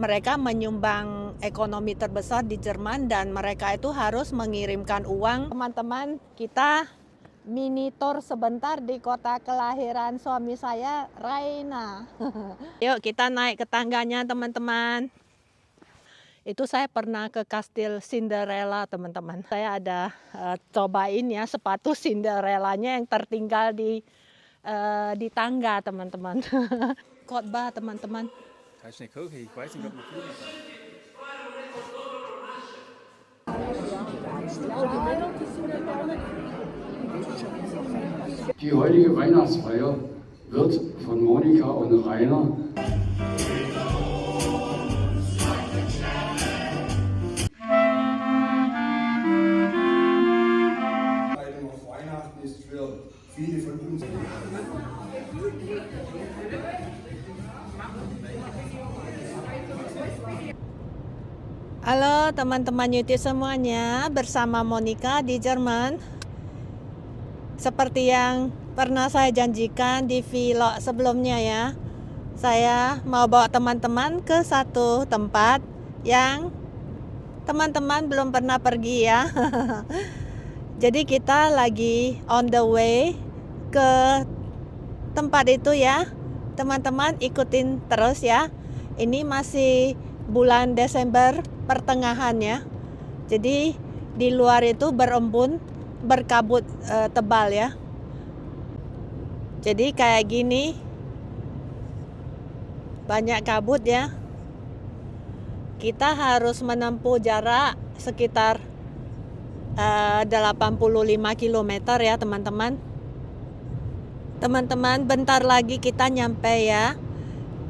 mereka menyumbang ekonomi terbesar di Jerman dan mereka itu harus mengirimkan uang. Teman-teman, kita mini tour sebentar di kota kelahiran suami saya, Raina. Yuk kita naik ke tangganya teman-teman. Itu saya pernah ke Kastil Cinderella teman-teman. Saya ada cobain ya sepatu Cinderellanya yang tertinggal di tangga teman-teman. Khotbah teman-teman. Die heutige Weihnachtsfeier wird von Monika und Rainer auf Weihnachten ist für viele von uns. Halo teman-teman YouTube semuanya, bersama Monika di Jerman. Seperti yang pernah saya janjikan di vlog sebelumnya ya, saya mau bawa teman-teman ke satu tempat yang teman-teman belum pernah pergi ya. Jadi kita lagi on the way ke tempat itu ya. Teman-teman ikutin terus ya. Ini masih bulan Desember pertengahan ya. Jadi di luar itu berembun, berkabut tebal ya. Jadi kayak gini, banyak kabut ya. Kita harus menempuh jarak sekitar 85 km ya teman-teman. Teman-teman, bentar lagi kita nyampe ya.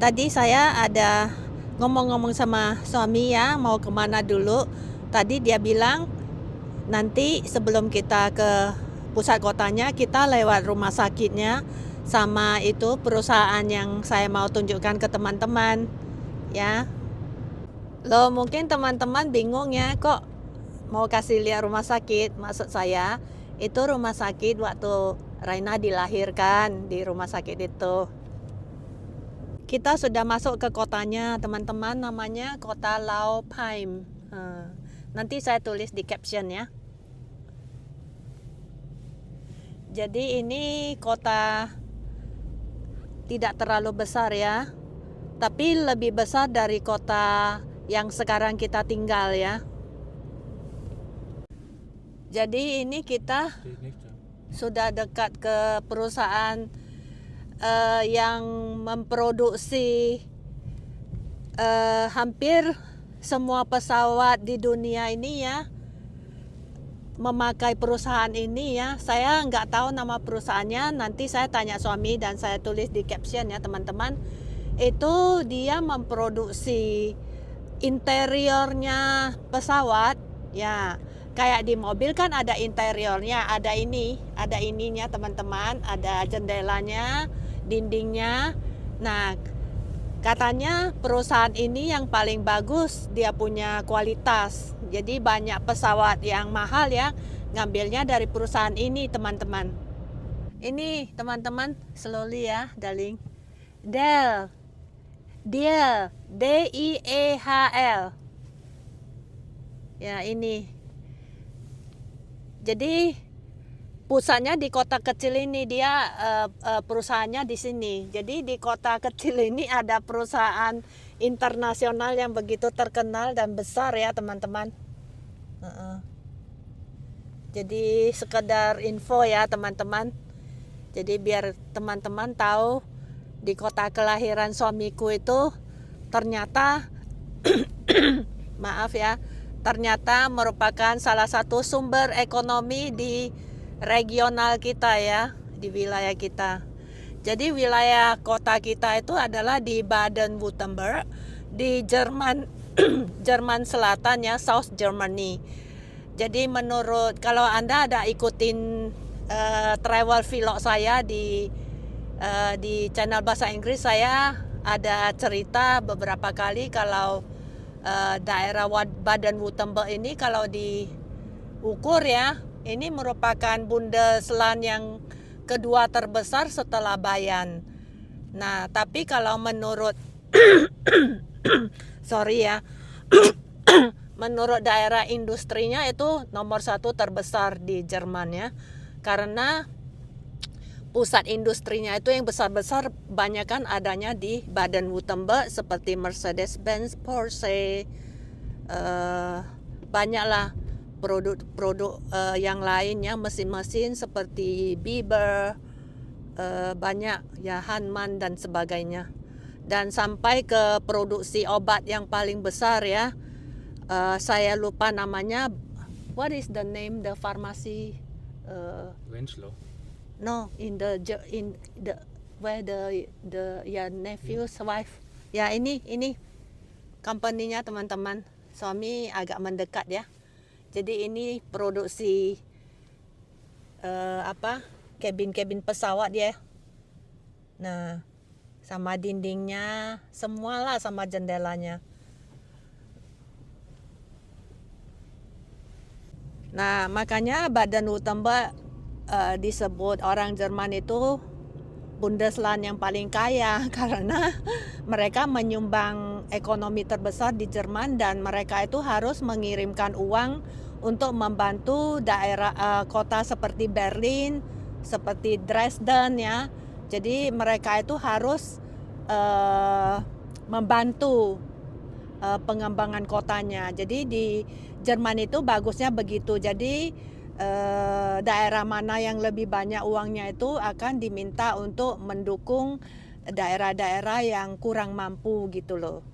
Tadi saya ada ngomong-ngomong sama suami ya, mau kemana dulu. Tadi dia bilang nanti sebelum kita ke pusat kotanya, kita lewat rumah sakitnya sama itu perusahaan yang saya mau tunjukkan ke teman-teman ya. Loh, mungkin teman-teman bingung ya, kok mau kasih lihat rumah sakit. Maksud saya itu rumah sakit waktu Raina dilahirkan, di rumah sakit itu. Kita sudah masuk ke kotanya teman-teman, namanya kota Laupheim. Nanti saya tulis di caption ya. Jadi ini kota tidak terlalu besar ya, tapi lebih besar dari kota yang sekarang kita tinggal ya. Jadi ini kita sudah dekat ke perusahaan yang memproduksi hampir semua pesawat di dunia ini ya, memakai perusahaan ini ya. Saya nggak tahu nama perusahaannya, nanti saya tanya suami dan saya tulis di caption ya teman-teman. Itu dia memproduksi interiornya pesawat ya. Kayak di mobil kan ada interiornya, ada ininya teman-teman, ada jendelanya, dindingnya. Nah, katanya perusahaan ini yang paling bagus, dia punya kualitas. Jadi banyak pesawat yang mahal ya, ngambilnya dari perusahaan ini teman-teman. Ini teman-teman, slowly ya darling. Dell, D-I-E-H-L. Ya ini. Jadi pusatnya di kota kecil ini, dia perusahaannya di sini. Jadi di kota kecil ini ada perusahaan internasional yang begitu terkenal dan besar ya teman-teman. Jadi sekedar info ya teman-teman. Jadi biar teman-teman tahu di kota kelahiran suamiku itu ternyata maaf ya, ternyata merupakan salah satu sumber ekonomi di regional kita ya, di wilayah kita. Jadi wilayah kota kita itu adalah di Baden-Württemberg, di Jerman, Jerman Selatan ya, South Germany. Jadi menurut, kalau Anda ada ikutin travel vlog saya di channel bahasa Inggris, saya ada cerita beberapa kali kalau daerah Baden-Württemberg ini kalau diukur ya, ini merupakan Bundesland yang kedua terbesar setelah Bayern. Nah, tapi kalau menurut sorry ya. Menurut daerah industrinya itu nomor 1 terbesar di Jerman ya, karena pusat industrinya itu yang besar-besar banyak kan adanya di Baden-Württemberg seperti Mercedes-Benz, Porsche, banyaklah produk-produk yang lainnya, mesin-mesin seperti Bieber, banyak ya, Hanman dan sebagainya. Dan sampai ke produksi obat yang paling besar ya, saya lupa namanya. What is the name the pharmacy? Winslow. No, in the where the nephew's wife. Ya ini company-nya teman-teman. Suami agak mendekat ya. Jadi ini produksi kabin pesawat ya. Nah, sama dindingnya, semualah sama jendelanya. Nah, makanya Baden-Württemberg disebut orang Jerman itu Bundesland yang paling kaya karena mereka menyumbang ekonomi terbesar di Jerman dan mereka itu harus mengirimkan uang untuk membantu daerah kota seperti Berlin, seperti Dresden ya. Jadi mereka itu harus membantu pengembangan kotanya. Jadi di Jerman itu bagusnya begitu. Jadi daerah mana yang lebih banyak uangnya itu akan diminta untuk mendukung daerah-daerah yang kurang mampu gitu loh.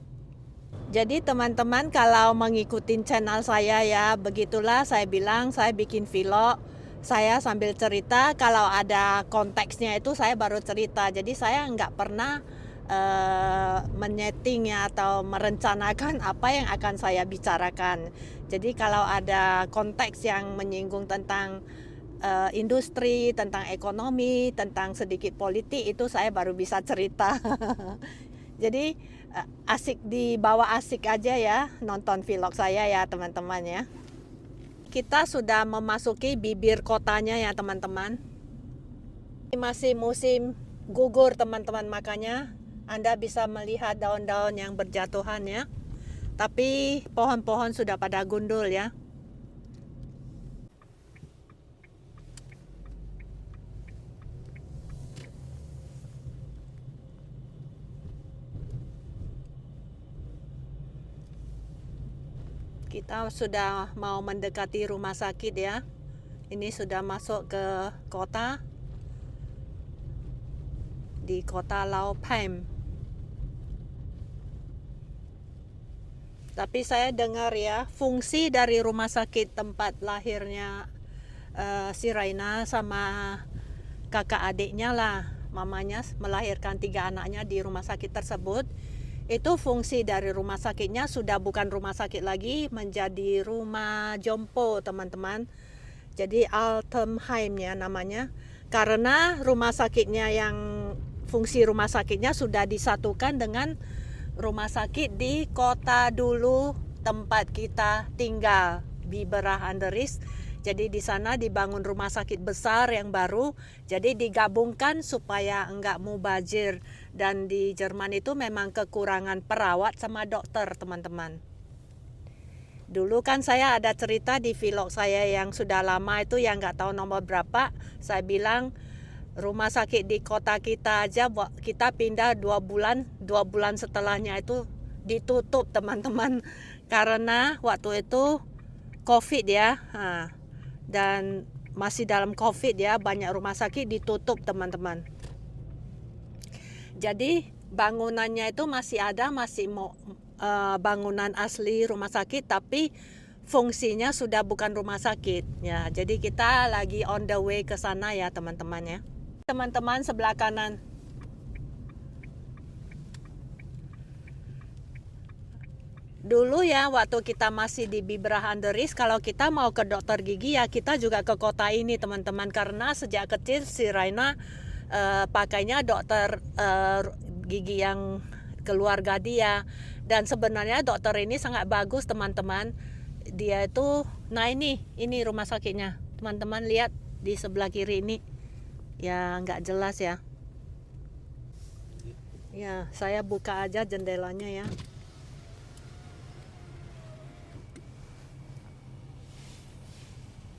Jadi teman-teman kalau mengikuti channel saya ya, begitulah saya bilang saya bikin vlog, saya sambil cerita, kalau ada konteksnya itu saya baru cerita. Jadi saya nggak pernah menyetingnya atau merencanakan apa yang akan saya bicarakan. Jadi kalau ada konteks yang menyinggung tentang industri, tentang ekonomi, tentang sedikit politik, itu saya baru bisa cerita. Jadi asik dibawa asik aja ya nonton vlog saya ya teman-teman ya. Kita sudah memasuki bibir kotanya ya teman-teman. Masih musim gugur teman-teman, makanya Anda bisa melihat daun-daun yang berjatuhan ya. Tapi pohon-pohon sudah pada gundul ya. Kita sudah mau mendekati rumah sakit ya. Ini sudah masuk ke kota. Di kota Laupheim. Tapi saya dengar ya, fungsi dari rumah sakit tempat lahirnya si Raina sama kakak adiknya lah, mamanya melahirkan 3 anaknya di rumah sakit tersebut. Itu fungsi dari rumah sakitnya sudah bukan rumah sakit lagi, menjadi rumah jompo teman-teman. Jadi Altenheim ya namanya. Karena rumah sakitnya fungsi rumah sakitnya sudah disatukan dengan rumah sakit di kota dulu tempat kita tinggal, Biberach an der Riß. Jadi di sana dibangun rumah sakit besar yang baru, jadi digabungkan supaya enggak mubazir. Dan di Jerman itu memang kekurangan perawat sama dokter teman-teman. Dulu kan saya ada cerita di vlog saya yang sudah lama itu, yang nggak tahu nomor berapa, saya bilang rumah sakit di kota kita aja kita pindah 2 bulan setelahnya itu ditutup teman-teman, karena waktu itu COVID ya. Dan masih dalam COVID ya, banyak rumah sakit ditutup teman-teman. Jadi bangunannya itu masih ada, masih bangunan asli rumah sakit, tapi fungsinya sudah bukan rumah sakit ya. Jadi kita lagi on the way ke sana ya teman-teman ya. Teman-teman sebelah kanan. Dulu ya waktu kita masih di Biberach an der Riß, kalau kita mau ke dokter gigi ya kita juga ke kota ini teman-teman, karena sejak kecil si Raina pakainya dokter gigi yang keluarga dia. Dan sebenarnya dokter ini sangat bagus teman-teman. Dia itu, nah ini rumah sakitnya teman-teman, lihat di sebelah kiri ini ya, nggak jelas ya. Ya saya buka aja jendelanya ya.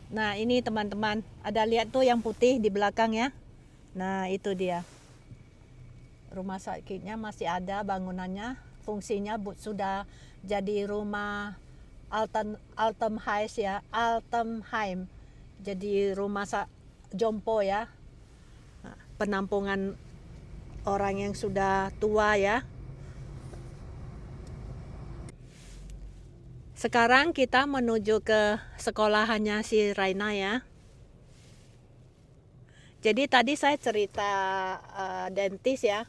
Nah ini teman-teman, ada lihat tuh yang putih di belakang ya. Nah itu dia. Rumah sakitnya masih ada bangunannya. Fungsinya sudah jadi rumah Altenheim ya, Altenheim. Jadi rumah jompo ya. Nah, penampungan orang yang sudah tua ya. Sekarang kita menuju ke sekolahannya si Raina ya. Jadi tadi saya cerita dentis ya.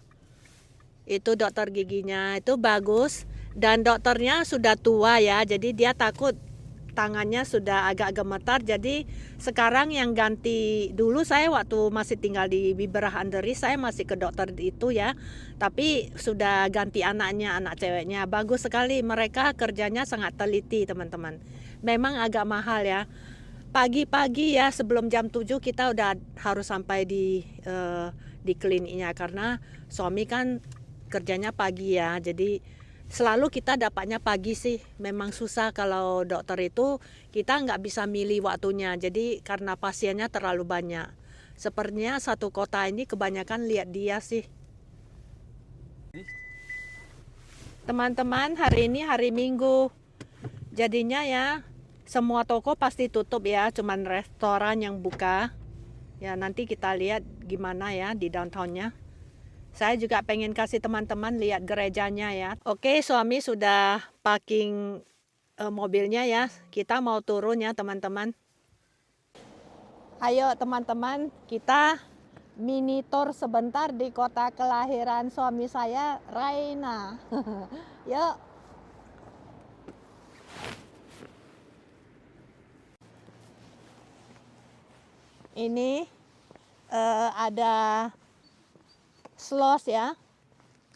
Itu dokter giginya itu bagus dan dokternya sudah tua ya. Jadi dia takut tangannya sudah agak gemetar. Jadi sekarang yang ganti, dulu saya waktu masih tinggal di Biberach-an-der-Riß saya masih ke dokter itu ya. Tapi sudah ganti anaknya, anak ceweknya. Bagus sekali, mereka kerjanya sangat teliti teman-teman. Memang agak mahal ya. Pagi-pagi ya sebelum jam 7 kita udah harus sampai di kliniknya karena suami kan kerjanya pagi ya. Jadi selalu kita dapatnya pagi sih. Memang susah kalau dokter itu kita nggak bisa milih waktunya. Jadi karena pasiennya terlalu banyak. Sepertinya satu kota ini kebanyakan lihat dia sih. Teman-teman, hari ini hari Minggu. Jadinya ya semua toko pasti tutup ya. Cuman restoran yang buka. Ya nanti kita lihat gimana ya di downtownnya. Saya juga pengen kasih teman-teman lihat gerejanya ya. Oke, suami sudah parking mobilnya ya. Kita mau turun ya teman-teman. Ayo teman-teman, kita mini tour sebentar di kota kelahiran suami saya, Raina. Yuk. Ini ada Schloss ya,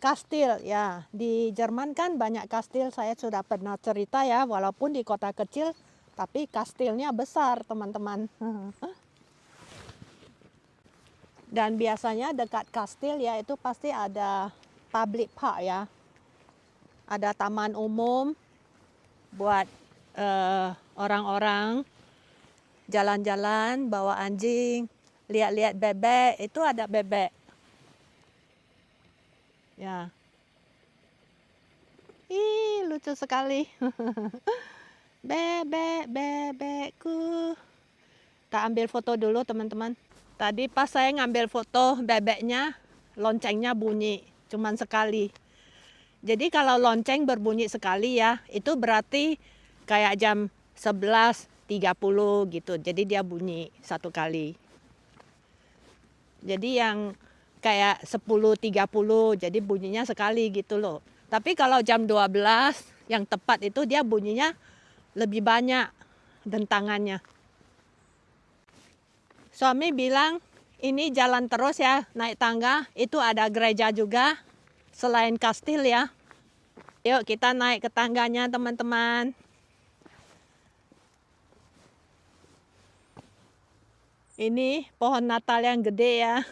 kastil ya. Di Jerman kan banyak kastil, saya sudah pernah cerita ya, walaupun di kota kecil tapi kastilnya besar teman-teman. Dan biasanya dekat kastil ya itu pasti ada public park ya, ada taman umum buat orang-orang jalan-jalan bawa anjing, lihat-lihat bebek. Itu ada bebek ya. Ih, lucu sekali. Bebekku. Kita ambil foto dulu teman-teman. Tadi pas saya ngambil foto bebeknya, loncengnya bunyi cuman sekali. Jadi kalau lonceng berbunyi sekali ya, itu berarti kayak jam 11.30 gitu. Jadi dia bunyi satu kali. Jadi yang kayak 10.30 jadi bunyinya sekali gitu loh. Tapi kalau jam 12 yang tepat itu dia bunyinya lebih banyak dentangannya. Suami bilang ini jalan terus ya, naik tangga. Itu ada gereja juga selain kastil ya. Yuk kita naik ke tangganya teman-teman. Ini pohon Natal yang gede ya.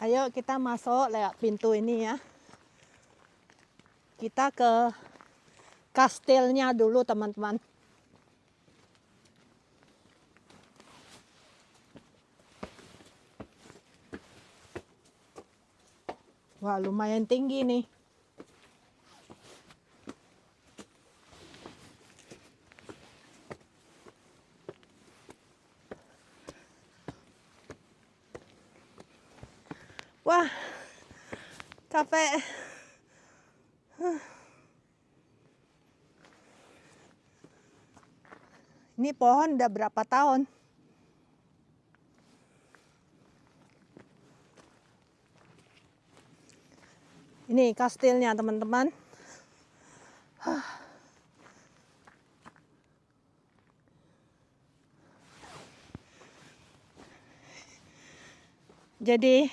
Ayo kita masuk lewat pintu ini ya. Kita ke kastilnya dulu teman-teman. Wah lumayan tinggi nih. Wah, capek. Ini pohon udah berapa tahun? Ini kastilnya teman-teman. Jadi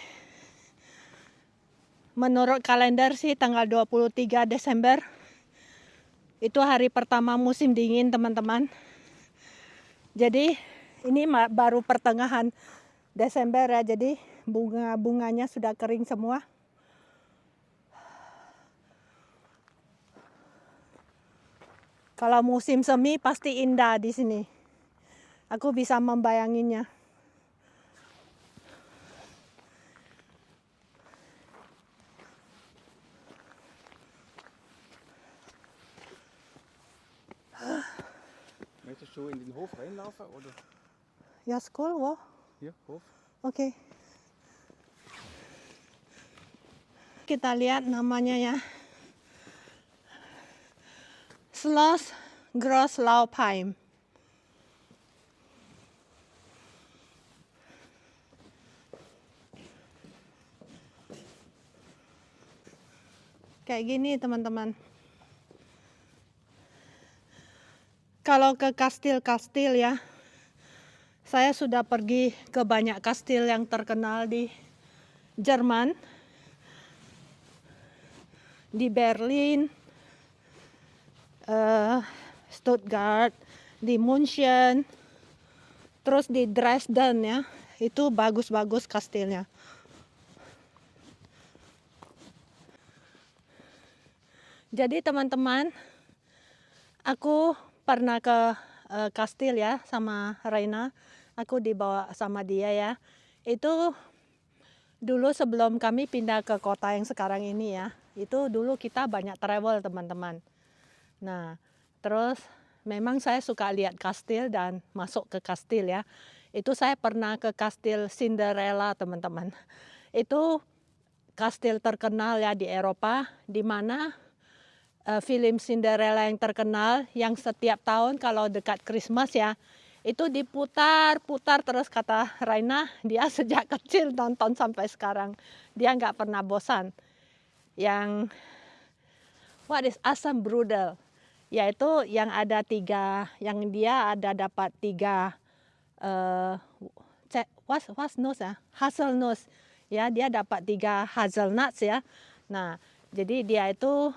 menurut kalender sih tanggal 23 Desember itu hari pertama musim dingin teman-teman. Jadi Ini baru pertengahan Desember ya, jadi bunga-bunganya sudah kering semua. Kalau musim semi pasti indah di sini. Aku bisa membayanginya. Möchtest du in den Hof reinlaufen oder Ya, school, wo? hier, Hof? Oke. Kita lihat namanya ya. Schloss Großlaupheim. Kayak gini teman-teman. Kalau ke kastil-kastil ya, saya sudah pergi ke banyak kastil yang terkenal di Jerman, di Berlin, Stuttgart, di München, terus di Dresden ya. Itu bagus-bagus kastilnya. Jadi teman-teman, aku pernah ke kastil ya sama Raina. Aku dibawa sama dia ya. Itu dulu sebelum kami pindah ke kota yang sekarang ini ya. Itu dulu kita banyak travel teman-teman. Nah, terus memang saya suka lihat kastil dan masuk ke kastil ya. Itu saya pernah ke kastil Cinderella teman-teman. Itu kastil terkenal ya di Eropa, di mana film Cinderella yang terkenal, yang setiap tahun kalau dekat Christmas ya, itu diputar-putar terus, kata Raina, dia sejak kecil nonton sampai sekarang. Dia nggak pernah bosan. Yang what is Aschenbrödel? Yaitu yang ada 3, yang dia ada dapat 3 was ya, hazelnuts ya, dia dapat 3 hazelnuts ya. Nah, jadi dia itu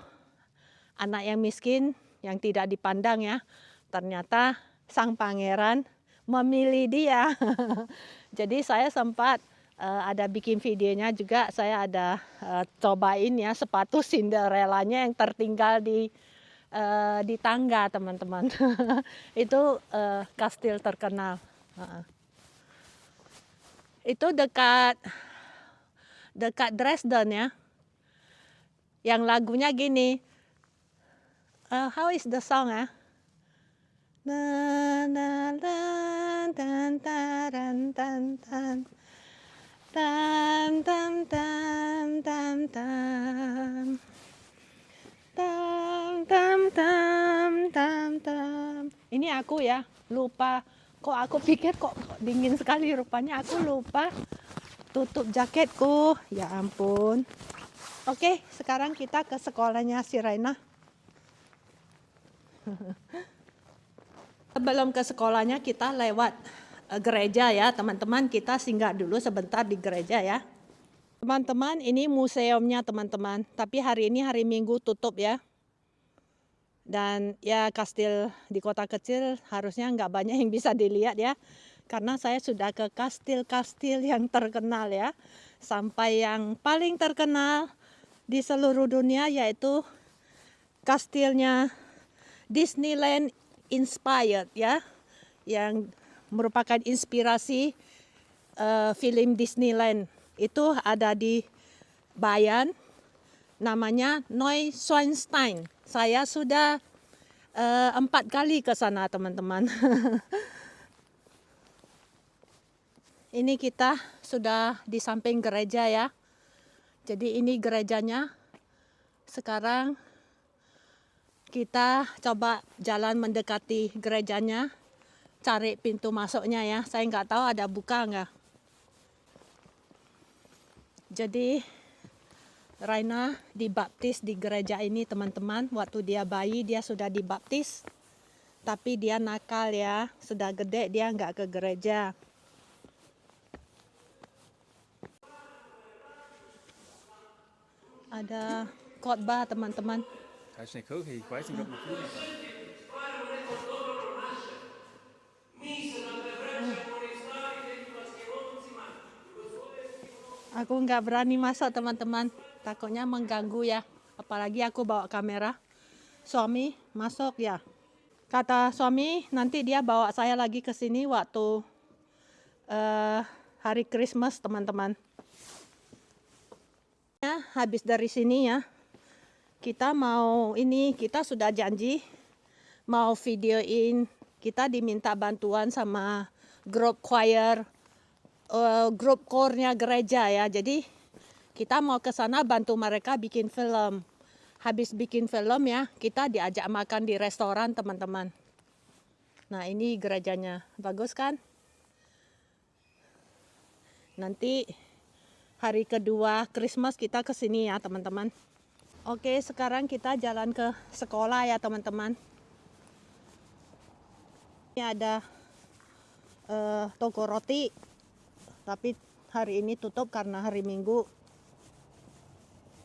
anak yang miskin yang tidak dipandang ya. Ternyata sang pangeran memilih dia. Jadi saya sempat ada bikin videonya juga. Saya ada cobain ya sepatu Cinderellanya yang tertinggal di tangga teman-teman. Itu kastil terkenal. Itu dekat Dresden ya. Yang lagunya gini. How is the song ya? Na na tan tan taran tan tan tam tam tam tam tam tam tam tam tam tam. Ini aku ya, lupa. Kok aku pikir kok dingin sekali, rupanya aku lupa tutup jaketku. Ya ampun. Oke, sekarang kita ke sekolahnya si Raina. Sebelum ke sekolahnya kita lewat gereja ya teman-teman. Kita singgah dulu sebentar di gereja ya. Teman-teman, ini museumnya teman-teman. Tapi hari ini hari Minggu tutup ya. Dan ya kastil di kota kecil harusnya nggak banyak yang bisa dilihat ya. Karena saya sudah ke kastil-kastil yang terkenal ya. Sampai yang paling terkenal di seluruh dunia yaitu kastilnya Disneyland Inspired ya, yang merupakan inspirasi film Disneyland. Itu ada di Bayern, namanya Neuschwanstein. Saya sudah 4 kali ke sana teman-teman. Ini kita sudah di samping gereja ya. Jadi ini gerejanya. Sekarang kita coba jalan mendekati gerejanya, cari pintu masuknya ya. Saya nggak tahu ada buka nggak. Jadi Raina dibaptis di gereja ini teman-teman. Waktu dia bayi dia sudah dibaptis. Tapi dia nakal ya. Sudah gede dia nggak ke gereja. Ada khotbah teman-teman. Da ist eine Kirche, ich weiß nicht, ob man viel. Aku nggak berani masuk teman-teman, takutnya mengganggu ya. Apalagi aku bawa kamera. Suami masuk ya. Kata suami nanti dia bawa saya lagi ke sini waktu hari Christmas teman-teman. Ya, habis dari sini ya, kita sudah janji mau videoin, kita diminta bantuan sama grup choir, grup core-nya gereja ya. Jadi kita mau ke sana bantu mereka bikin film. Habis bikin film ya, kita diajak makan di restoran teman-teman. Nah ini gerejanya, bagus kan? Nanti hari kedua Christmas kita ke sini ya teman-teman. Oke, sekarang kita jalan ke sekolah ya teman-teman. Ini ada toko roti, tapi hari ini tutup karena hari Minggu.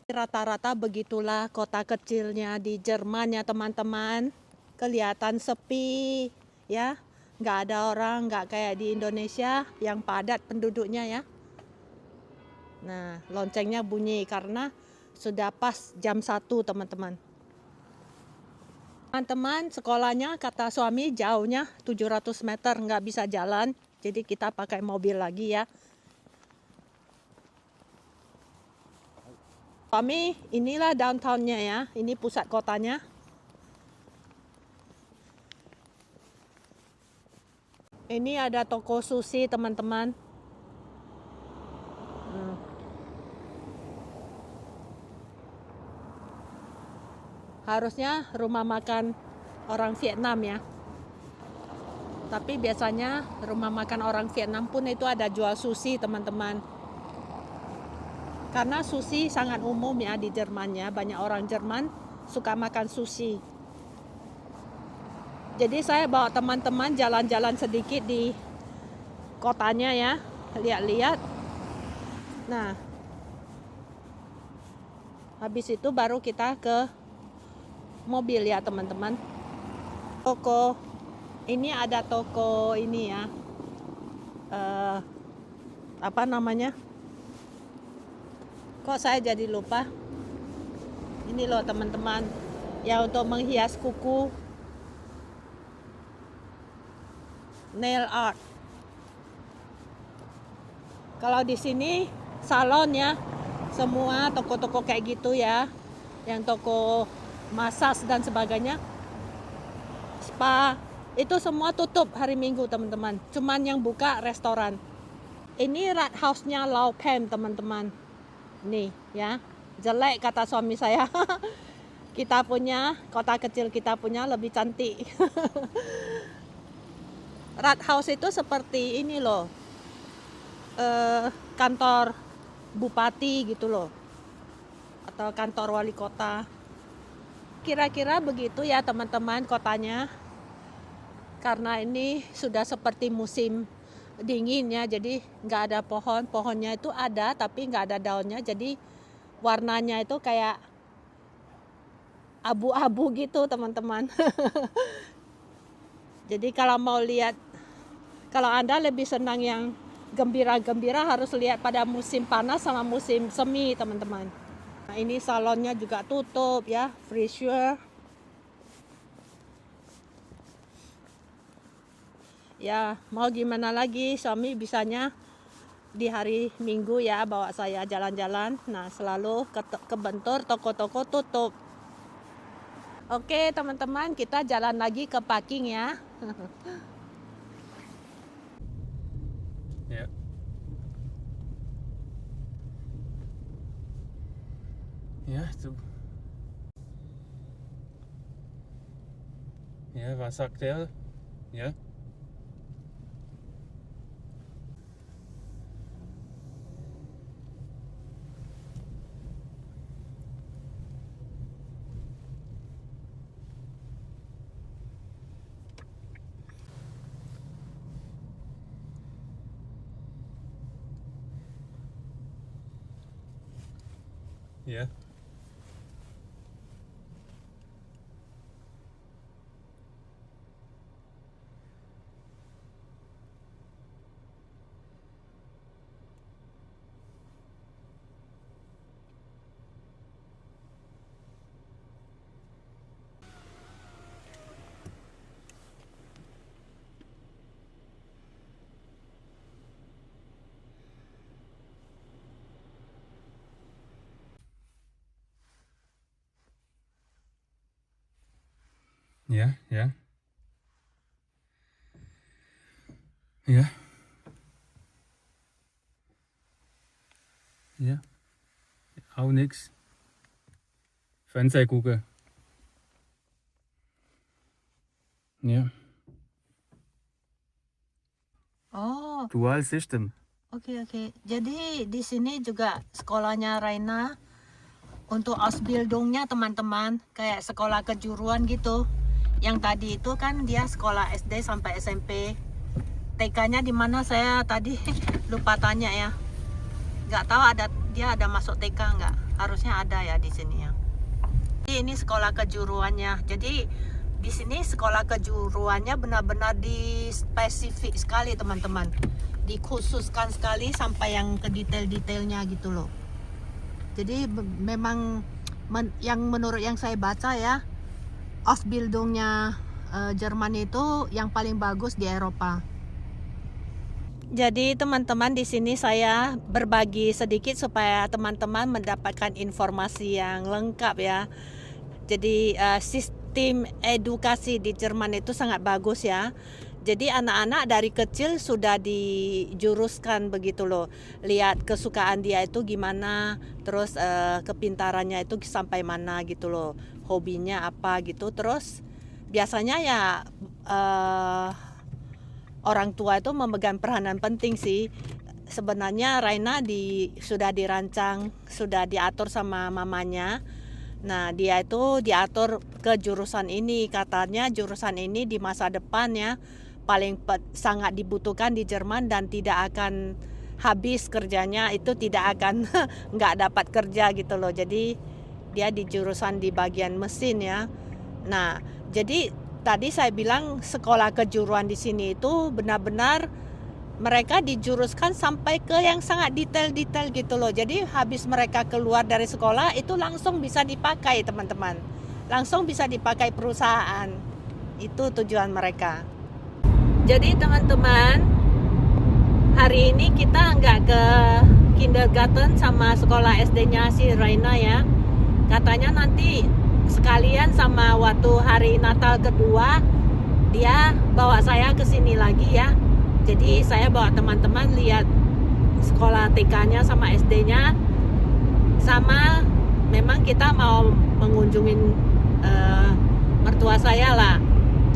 Rata-rata begitulah kota kecilnya di Jerman ya teman-teman. Kelihatan sepi ya, nggak ada orang, nggak kayak di Indonesia yang padat penduduknya ya. Nah loncengnya bunyi karena sudah pas jam 1 teman-teman. Teman-teman sekolahnya kata suami jauhnya 700 meter, nggak bisa jalan, jadi kita pakai mobil lagi ya. Suami, inilah downtownnya ya, ini pusat kotanya. Ini ada toko sushi teman-teman. Harusnya rumah makan orang Vietnam ya. Tapi biasanya rumah makan orang Vietnam pun itu ada jual sushi teman-teman. Karena sushi sangat umum ya di Jermannya, banyak orang Jerman suka makan sushi. Jadi saya bawa teman-teman jalan-jalan sedikit di kotanya ya, lihat-lihat. Nah, habis itu baru kita ke mobil ya teman-teman. Toko ini ada toko ini ya, apa namanya? Kok saya jadi lupa? Ini loh teman-teman, ya untuk menghias kuku, nail art. Kalau di sini salon ya, semua toko-toko kayak gitu ya, yang toko massage dan sebagainya, spa, itu semua tutup hari Minggu teman-teman. Cuman yang buka restoran. Ini Rathausnya Laupen teman-teman. Nih ya, jelek kata suami saya. Kita punya, kota kecil kita punya lebih cantik. Rathaus itu seperti ini loh, kantor bupati gitu loh, atau kantor wali kota. Kira-kira begitu ya teman-teman kotanya. Karena ini sudah seperti musim dingin ya, jadi nggak ada pohon. Pohonnya itu ada tapi nggak ada daunnya, jadi warnanya itu kayak abu-abu gitu teman-teman. Jadi kalau mau lihat, kalau Anda lebih senang yang gembira-gembira, harus lihat pada musim panas sama musim semi teman-teman. Nah ini salonnya juga tutup ya, frisure. Ya mau gimana lagi, suami bisanya di hari Minggu ya bawa saya jalan-jalan. Nah selalu kebentur toko-toko tutup. Oke teman-teman, kita jalan lagi ke parking ya. Ja. Ja, du. Ja, was sagt der? Ja. Ja. Ja, ja. Ja. Ja. Auch nix. Fernseher gucken. Ja. Oh, Dual System. oke. Jadi di sini juga sekolahnya Raina untuk Ausbildungnya teman-teman, kayak sekolah kejuruan gitu. Yang tadi itu kan dia sekolah SD sampai SMP. TK-nya di mana saya tadi lupa tanya ya. Nggak tahu dia ada masuk TK nggak? Harusnya ada ya di sini ya. Jadi ini sekolah kejuruannya. Jadi di sini sekolah kejuruannya benar-benar di spesifik sekali teman-teman. Dikhususkan sekali sampai yang ke detail-detailnya gitu loh. Jadi memang yang menurut yang saya baca ya, Ausbildungnya Jerman itu yang paling bagus di Eropa. Jadi teman-teman di sini saya berbagi sedikit supaya teman-teman mendapatkan informasi yang lengkap ya. Jadi sistem edukasi di Jerman itu sangat bagus ya. Jadi anak-anak dari kecil sudah dijuruskan begitu loh. Lihat kesukaan dia itu gimana, terus kepintarannya itu sampai mana gitu loh. Hobinya apa gitu. Terus biasanya ya orang tua itu memegang peranan penting sih. Sebenarnya Raina sudah dirancang, sudah diatur sama mamanya. Nah, dia itu diatur ke jurusan ini. Katanya jurusan ini di masa depan ya paling sangat dibutuhkan di Jerman dan tidak akan habis kerjanya, itu tidak akan nggak dapat kerja gitu loh. Jadi dia di jurusan di bagian mesin ya. Nah, jadi tadi saya bilang sekolah kejuruan di sini itu benar-benar mereka dijuruskan sampai ke yang sangat detail-detail gitu loh. Jadi habis mereka keluar dari sekolah itu langsung bisa dipakai teman-teman. Langsung bisa dipakai perusahaan. Itu tujuan mereka. Jadi teman-teman, hari ini kita nggak ke kindergarten sama sekolah SD-nya si Raina ya. Katanya nanti sekalian sama waktu hari Natal kedua dia bawa saya ke sini lagi ya. Jadi saya bawa teman-teman lihat sekolah TK-nya sama SD-nya. Sama memang kita mau mengunjungin mertua saya lah.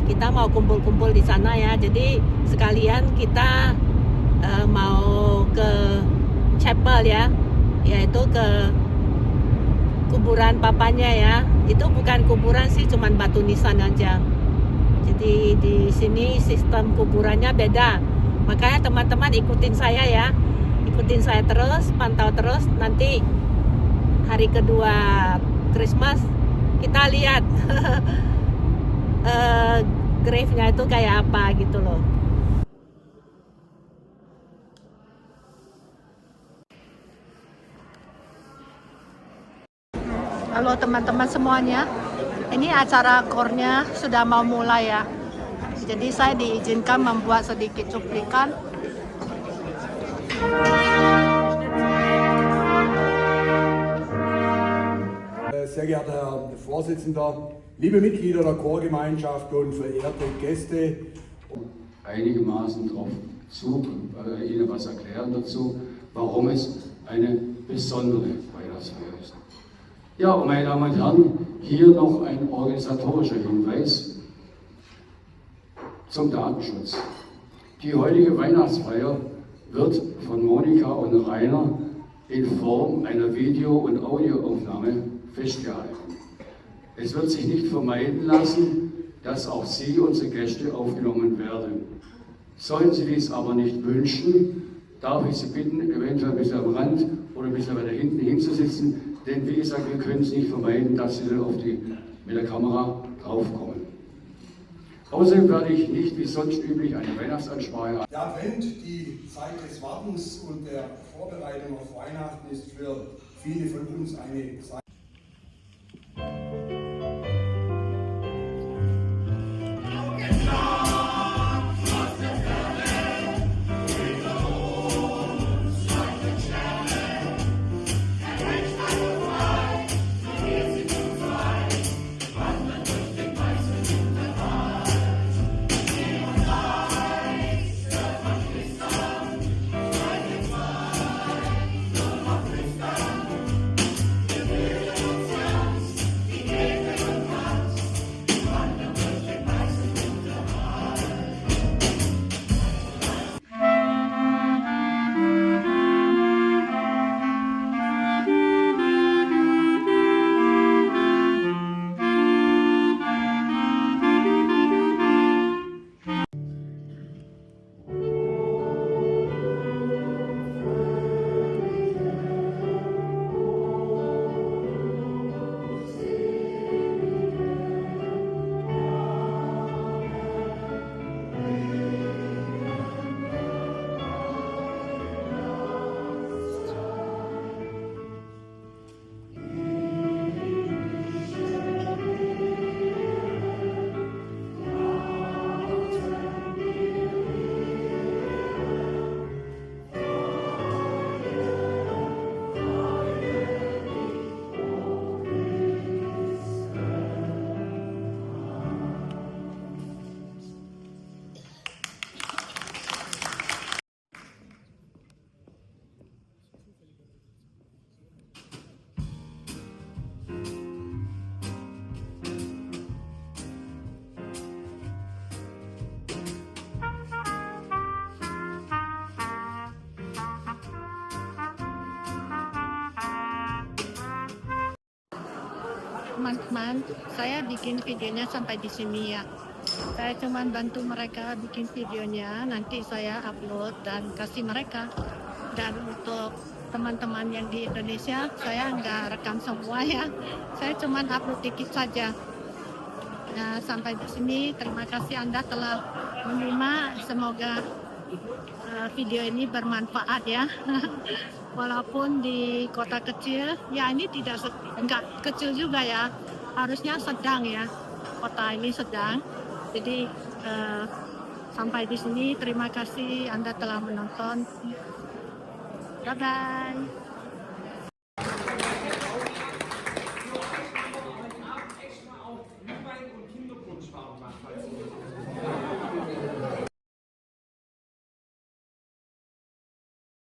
Kita mau kumpul-kumpul di sana ya. Jadi sekalian kita mau ke chapel ya, yaitu ke kuburan papanya ya. Itu bukan kuburan sih, cuman batu nisan aja. Jadi di sini sistem kuburannya beda. Makanya teman-teman ikutin saya ya. Ikutin saya terus, pantau terus. Nanti hari kedua Christmas kita lihat grave-nya itu kayak apa gitu loh. Halo teman-teman semuanya, ini acara core-nya sudah mau mulai ya. Jadi saya diizinkan membuat sedikit cuplikan. Sehr geehrter Herr Vorsitzender, liebe Mitglieder der Chorgemeinschaft und verehrte Gäste. Einigermaßen darauf zu, Ihnen was erklären dazu, warum es eine besondere Weihnachtsfeier ist. Ja, und meine Damen und Herren, hier noch ein organisatorischer Hinweis zum Datenschutz. Die heutige Weihnachtsfeier wird von Monika und Rainer in Form einer Video- und Audioaufnahme festgehalten. Es wird sich nicht vermeiden lassen, dass auch Sie, unsere Gäste, aufgenommen werden. Sollen Sie dies aber nicht wünschen, darf ich Sie bitten, eventuell ein bisschen am Rand oder ein bisschen weiter hinten hinzusitzen, denn wie gesagt, wir können es nicht vermeiden, dass Sie dann mit der Kamera draufkommen. Außerdem werde ich nicht wie sonst üblich eine Weihnachtsansprache. Der Advent, die Zeit des Wartens und der Vorbereitung auf Weihnachten ist für viele von uns eine Zeit. teman-teman, saya bikin videonya sampai di sini ya. Saya cuma bantu mereka bikin videonya, nanti saya upload dan kasih mereka. Dan untuk teman-teman yang di Indonesia, saya nggak rekam semua ya. Saya cuma upload dikit saja. Nah, sampai di sini, terima kasih Anda telah menyimak. Semoga video ini bermanfaat ya. Walaupun di kota kecil, ya ini enggak kecil juga ya, harusnya sedang ya, kota ini sedang. Jadi sampai di sini, terima kasih Anda telah menonton. Bye bye.